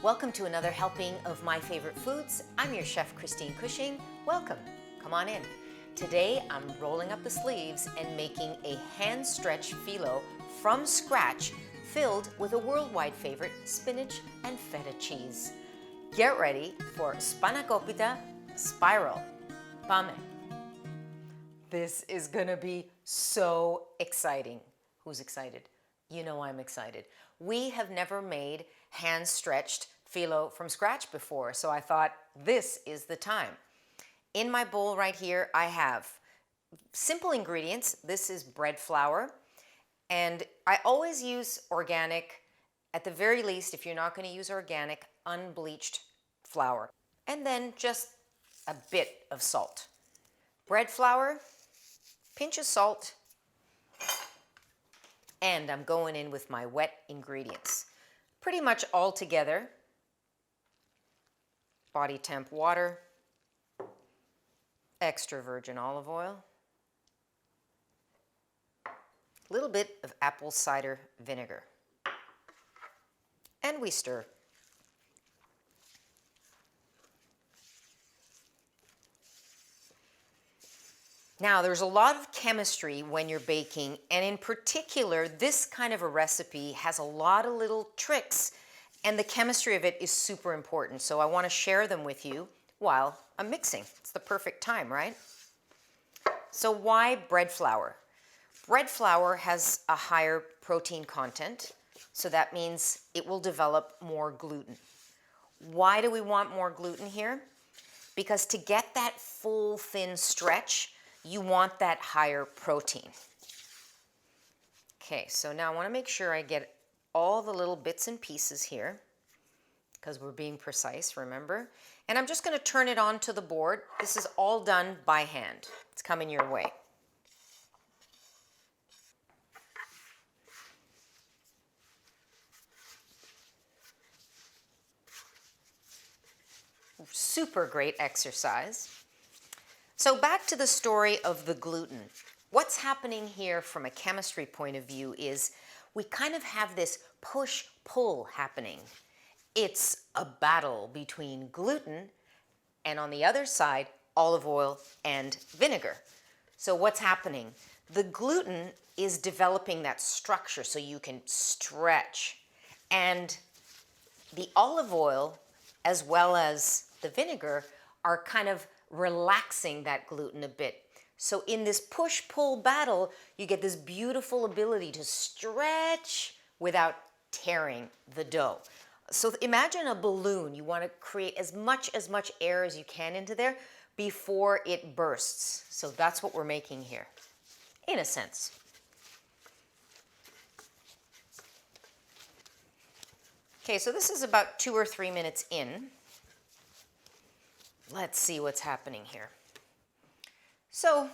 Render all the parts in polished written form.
Welcome to another helping of my favorite foods. I'm your chef, Christine Cushing. Welcome. Come on in. Today, I'm rolling up the sleeves and making a hand-stretched phyllo from scratch, filled with a worldwide favorite, spinach and feta cheese. Get ready for Spanakopita spiral. Pame. This is gonna be so exciting. Who's excited? You know I'm excited. We have never made hand-stretched phyllo from scratch before, so I thought this is the time. In my bowl right here, I have simple ingredients. This is bread flour, and I always use organic, at the very least, if you're not going to use organic, unbleached flour, and then just a bit of salt. Bread flour, pinch of salt, and I'm going in with my wet ingredients. Pretty much all together. Body temp water, extra virgin olive oil, a little bit of apple cider vinegar, and we stir. Now, there's a lot of chemistry when you're baking, and in particular, this kind of a recipe has a lot of little tricks, and the chemistry of it is super important. So I want to share them with you while I'm mixing. It's the perfect time, right? So why bread flour? Bread flour has a higher protein content, so that means it will develop more gluten. Why do we want more gluten here? Because to get that full, thin stretch, you want that higher protein. Okay, so now I want to make sure I get all the little bits and pieces here, because we're being precise, remember? And I'm just going to turn it onto the board. This is all done by hand. It's coming your way. Super great exercise. So back to the story of the gluten. What's happening here from a chemistry point of view is we kind of have this push-pull happening. It's a battle between gluten and, on the other side, olive oil and vinegar. So what's happening? The gluten is developing that structure so you can stretch. And the olive oil, as well as the vinegar, are kind of relaxing that gluten a bit. So in this push-pull battle, you get this beautiful ability to stretch without tearing the dough. So imagine a balloon. You want to create as much air as you can into there before it bursts. So that's what we're making here, in a sense. Okay, so this is about 2 or 3 minutes in. Let's see what's happening here. So,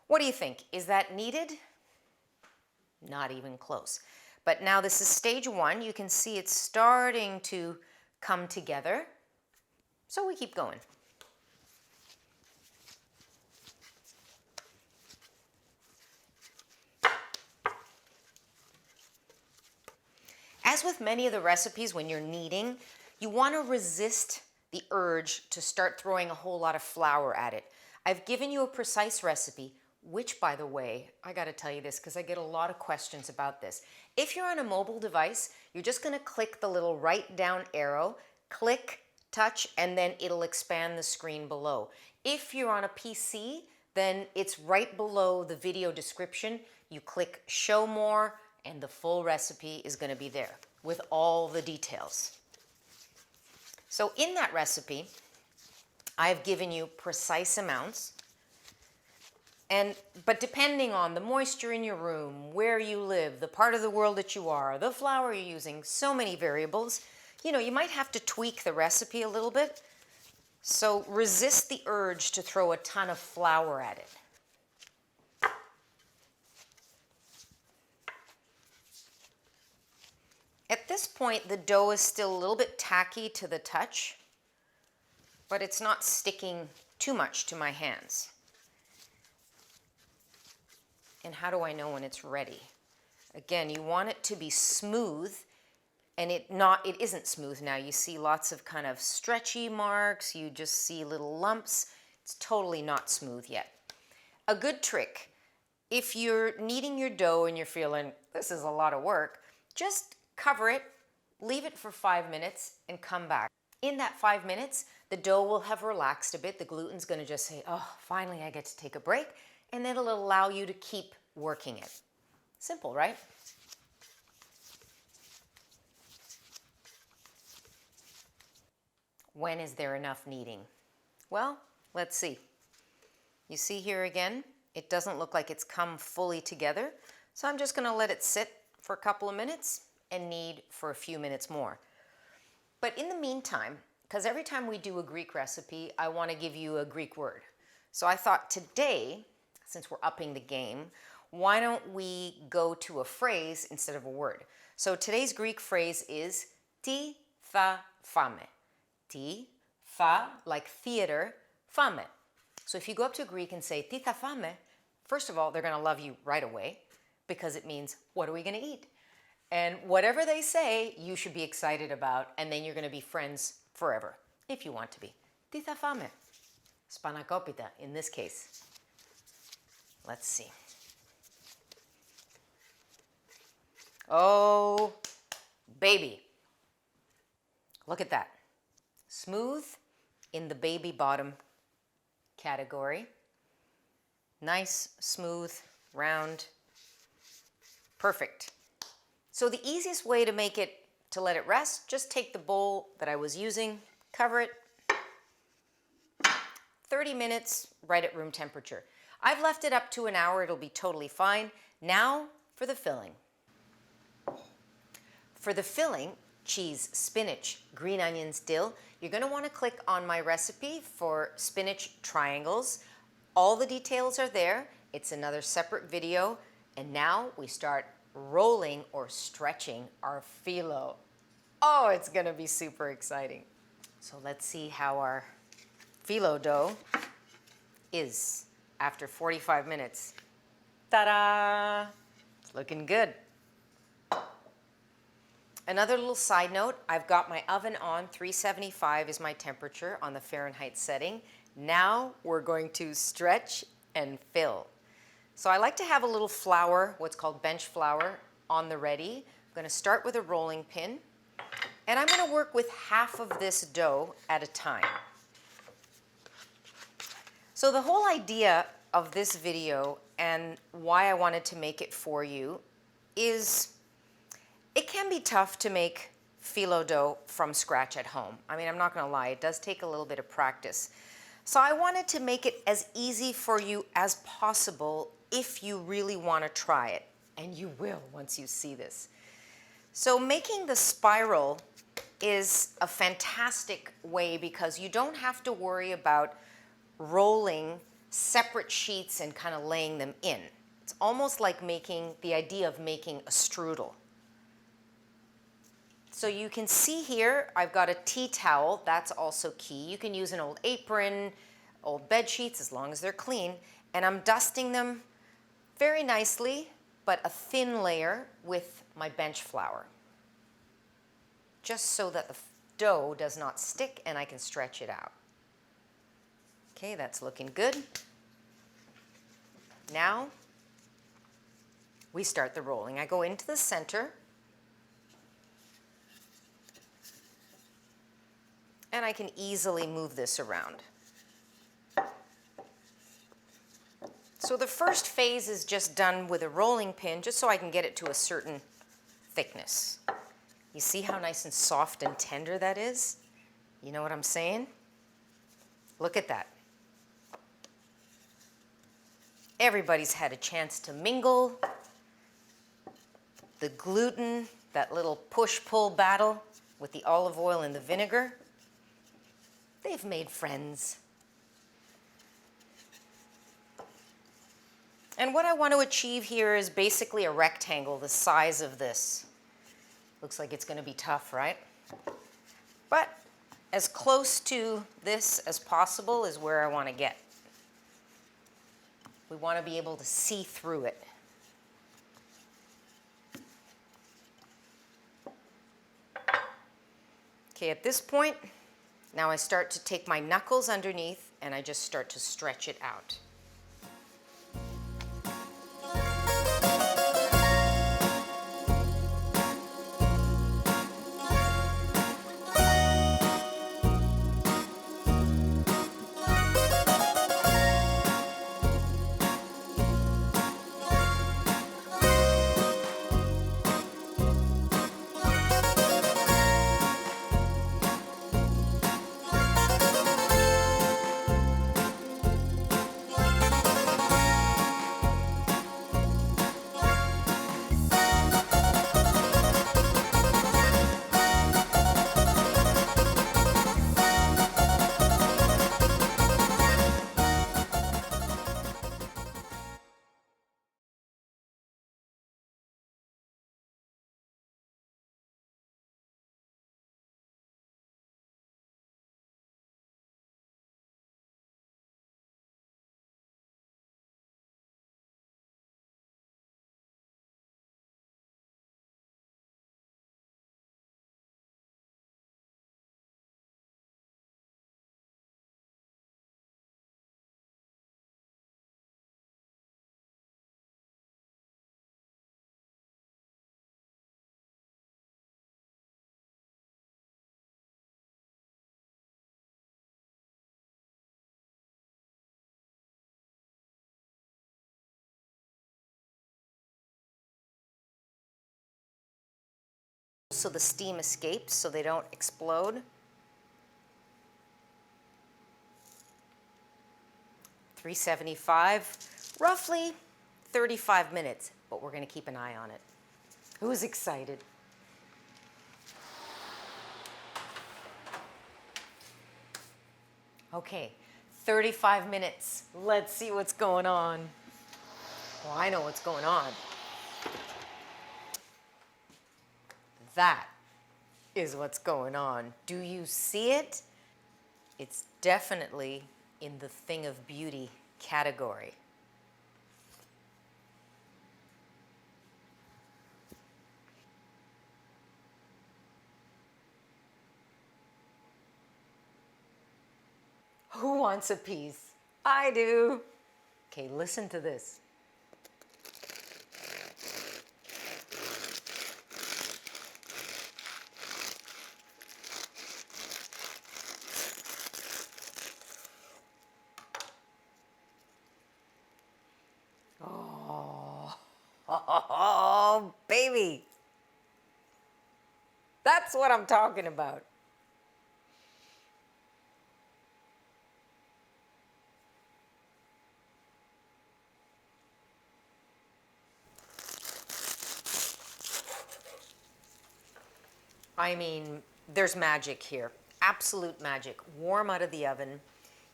what do you think? Is that needed? Not even close. But now this is stage 1. You can see it's starting to come together. So we keep going. As with many of the recipes, when you're kneading, you want to resist the urge to start throwing a whole lot of flour at it. I've given you a precise recipe, which, by the way, I got to tell you this because I get a lot of questions about this. If you're on a mobile device, you're just going to click the little right down arrow, click, touch, and then it'll expand the screen below. If you're on a PC, then it's right below the video description. You click show more, and the full recipe is going to be there with all the details. So in that recipe, I've given you precise amounts, but depending on the moisture in your room, where you live, the part of the world that you are, the flour you're using, so many variables, you might have to tweak the recipe a little bit. So resist the urge to throw a ton of flour at it. At this point, the dough is still a little bit tacky to the touch, but it's not sticking too much to my hands. And how do I know when it's ready? Again, you want it to be smooth and it isn't smooth now. You see lots of kind of stretchy marks. You just see little lumps. It's totally not smooth yet. A good trick, if you're kneading your dough and you're feeling this is a lot of work, just cover it, leave it for 5 minutes, and come back. In that 5 minutes, the dough will have relaxed a bit. The gluten's going to just say, oh, finally I get to take a break, and then it'll allow you to keep working it. Simple, right? When is there enough kneading? Well, let's see. You see here again, it doesn't look like it's come fully together. So I'm just going to let it sit for a couple of minutes and knead for a few minutes more. But in the meantime, because every time we do a Greek recipe, I want to give you a Greek word. So I thought today, since we're upping the game, why don't we go to a phrase instead of a word? So today's Greek phrase is ti tha fame. Ti, tha, like theater, fame. So if you go up to a Greek and say ti tha fame, first of all, they're going to love you right away because it means, what are we going to eat? And whatever they say, you should be excited about, and then you're going to be friends forever, if you want to be. Ti tha fame. Spanakopita, in this case. Let's see. Oh, baby. Look at that. Smooth in the baby bottom category. Nice, smooth, round. Perfect. So the easiest way to make it, to let it rest, just take the bowl that I was using, cover it, 30 minutes, right at room temperature. I've left it up to an hour, it'll be totally fine. Now for the filling. For the filling, cheese, spinach, green onions, dill, you're going to want to click on my recipe for spinach triangles. All the details are there. It's another separate video. And now we start rolling or stretching our phyllo. Oh, it's going to be super exciting. So let's see how our phyllo dough is after 45 minutes. Ta-da! It's looking good. Another little side note, I've got my oven on, 375 is my temperature on the Fahrenheit setting. Now we're going to stretch and fill. So I like to have a little flour, what's called bench flour, on the ready. I'm going to start with a rolling pin, and I'm going to work with half of this dough at a time. So the whole idea of this video and why I wanted to make it for you is it can be tough to make phyllo dough from scratch at home. I mean, I'm not going to lie, it does take a little bit of practice. So I wanted to make it as easy for you as possible if you really want to try it. And you will once you see this. So making the spiral is a fantastic way because you don't have to worry about rolling separate sheets and kind of laying them in. It's almost like making the idea of making a strudel. So you can see here, I've got a tea towel, that's also key. You can use an old apron, old bed sheets, as long as they're clean. And I'm dusting them very nicely, but a thin layer with my bench flour. Just so that the dough does not stick and I can stretch it out. Okay, that's looking good. Now, we start the rolling. I go into the center, and I can easily move this around. So the first phase is just done with a rolling pin, just so I can get it to a certain thickness. You see how nice and soft and tender that is? You know what I'm saying? Look at that. Everybody's had a chance to mingle. The gluten, that little push-pull battle with the olive oil and the vinegar. They've made friends. And what I want to achieve here is basically a rectangle the size of this. Looks like it's going to be tough, right? But as close to this as possible is where I want to get. We want to be able to see through it. Okay, at this point, now I start to take my knuckles underneath and I just start to stretch it out. So the steam escapes so they don't explode. 375, roughly 35 minutes, but we're going to keep an eye on it. Who's excited? Okay, 35 minutes. Let's see what's going on. Well, I know what's going on. That is what's going on. Do you see it? It's definitely in the thing of beauty category. Who wants a piece? I do. Okay, listen to this. Oh, baby. That's what I'm talking about. I mean, there's magic here. Absolute magic. Warm out of the oven.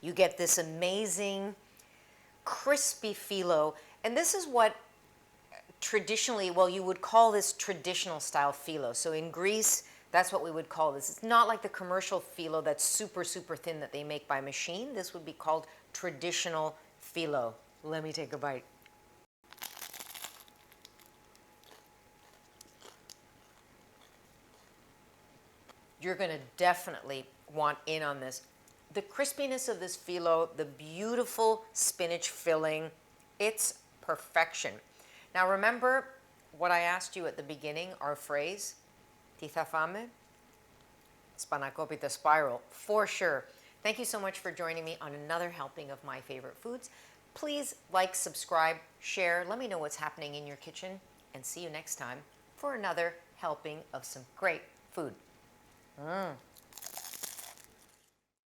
You get this amazing, crispy phyllo. And this is what traditionally, well, you would call this traditional style phyllo. So in Greece, that's what we would call this. It's not like the commercial phyllo that's super, super thin that they make by machine. This would be called traditional phyllo. Let me take a bite. You're going to definitely want in on this. The crispiness of this phyllo, the beautiful spinach filling, it's perfection. Now remember what I asked you at the beginning, our phrase, ti tha fame? Spanakopita spiral, for sure. Thank you so much for joining me on another helping of my favorite foods. Please like, subscribe, share, let me know what's happening in your kitchen, and see you next time for another helping of some great food.